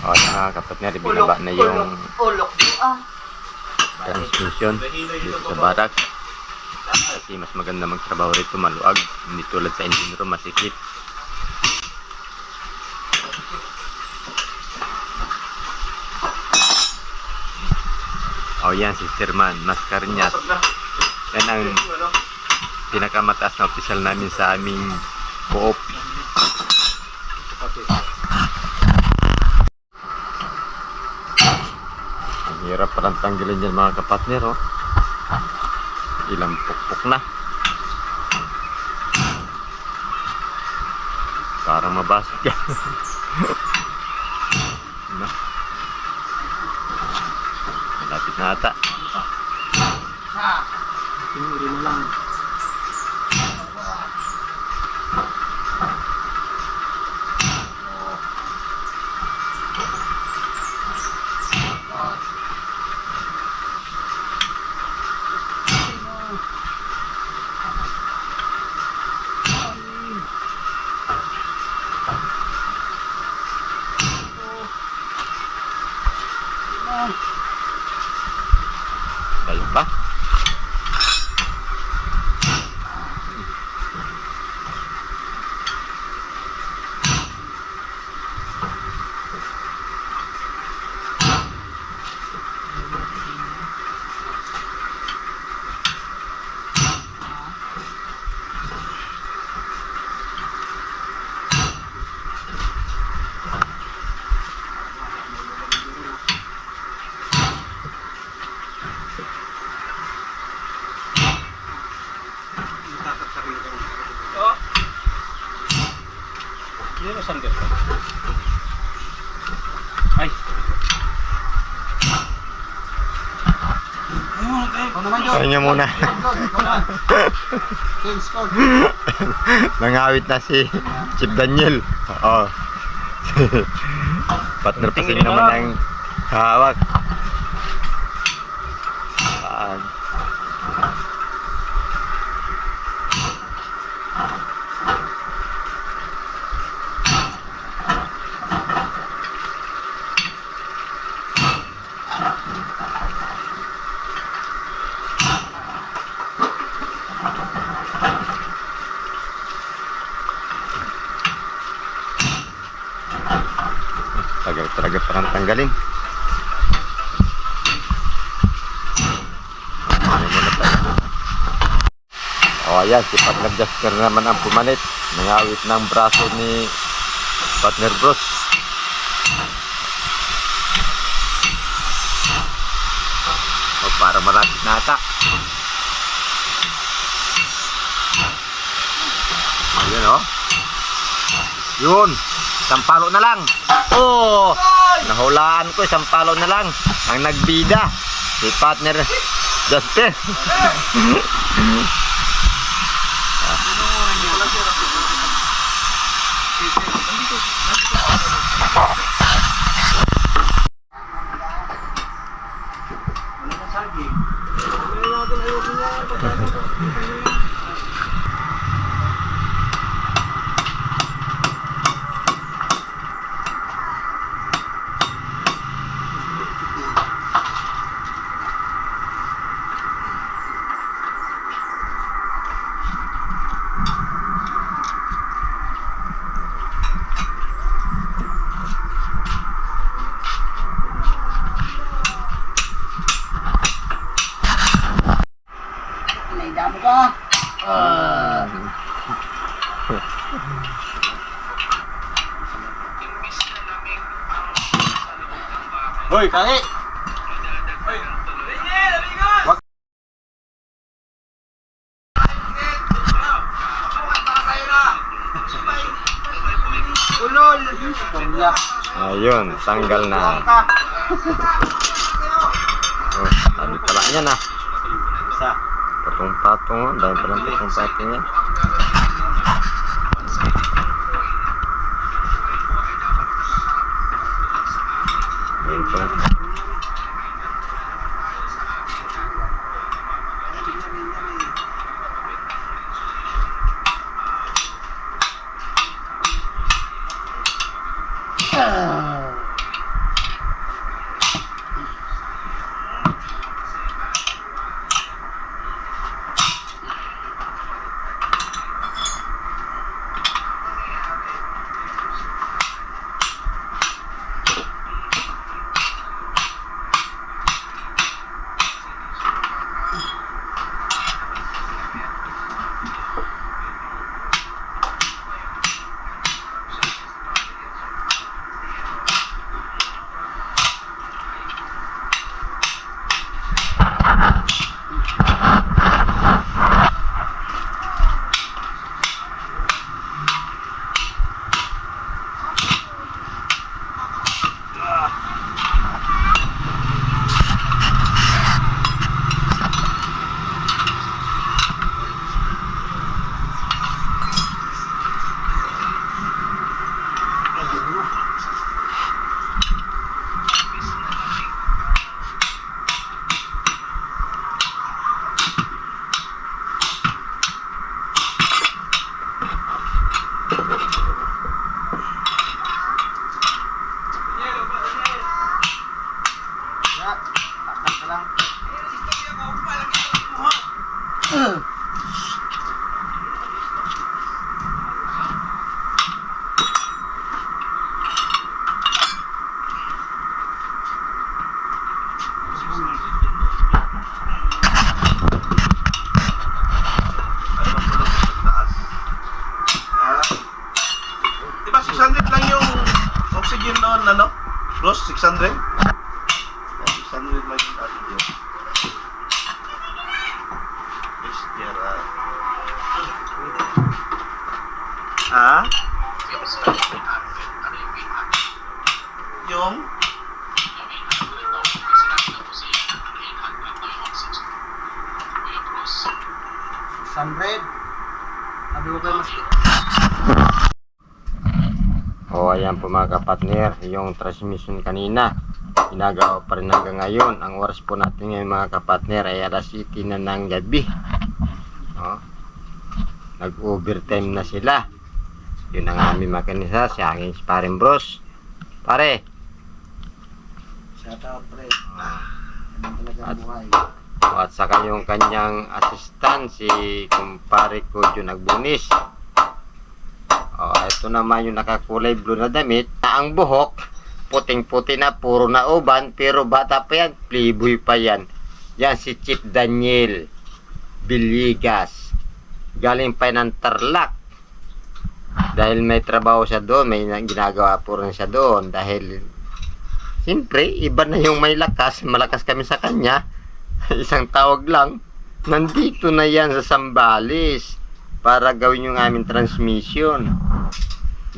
O, mga kapatner, binaba na yung Ulok transmission dito sa barak. Kasi mas maganda magtrabaho rito, maluag. Hindi tulad sa engine room, masikip. O, yan si Sirman Mascariñas. Yan ang pinakamataas na opisyal namin sa aming co-op. Ang hirap palang tanggalin dyan mga kapatner, oh. Ilang pukpuk na. Parang mabasok yan. No. Malapit na ata. Pinuri mo lang. Tayo pa. Hindi mo sanggat ka. Ay. Ayaw niya muna. Nangawit na si Chip Daniel. Oo. Partner pa sila naman ang hawak. Tagal talaga parang tanggalin. O ayan, si Partner Jasper naman ang pumalit. Nangawit ng braso ni Partner Bruce. O para malapit na ata. Ayan o. Yun. Sampalo na lang. Oh, nahulaan ko, sampalo na lang. Ang nagbida si Partner Jasper. Naidamo ka. Hoy, kaki! Ulol. Ayun, tanggal na. Oh, ano pala yan ah. Patong-patong, oh. Dahil palang patong-patong yan. Ayun po. yun, ano? Bros, 600? 600 lang yung atin yun. Ha? Yung? Sunred. Sabi ko kayo mas... O ayan po mga kapatner, yung transmission kanina ginagawa pa rin hanggang ngayon. Ang oras po natin ngayon mga kapatner ay alas 7 na ng gabi. O, nag-overtime na sila. Yun ang aming makinisa, si aking sparring bros. Pare, Shout out, pre. Ganun talaga ang buhay. at saka yung kanyang assistant si kumpare ko Jun Agbunis. Ito naman yung nakakulay blue na damit na ang buhok puting-puti na, puro na uban, pero bata pa yan, playboy pa yan. Yan si Chief Daniel Villegas, galing pa yan ng Tarlac. Dahil may trabaho siya doon, may ginagawa po rin siya doon. Dahil siyempre, iba na yung may lakas, malakas kami sa kanya. Isang tawag lang, nandito na yan sa Sambales para gawin yung aming transmission.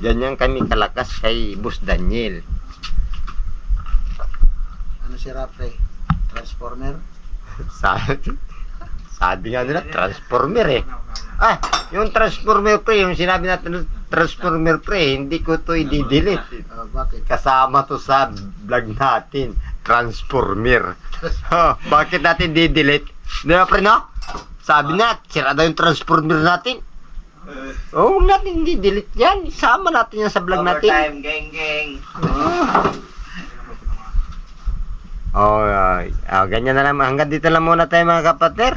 Ganyan kami kalakas kay Boss Daniel. Ano si Rapre? Transformer? Sabi nga nila, transformer eh. Yung transformer pre, yung sinabi natin transformer pre, hindi ko to i-delete. Bakit? Kasama to sa vlog natin, transformer. Bakit natin di-delete? Di ba pre no? Sabi na, sira daw yung transformer natin. Huwag natin di-delete yan. Isama natin yan sa vlog natin. Overtime, gang. Ganyan na lang. Hanggang dito lang muna tayo mga kapatner.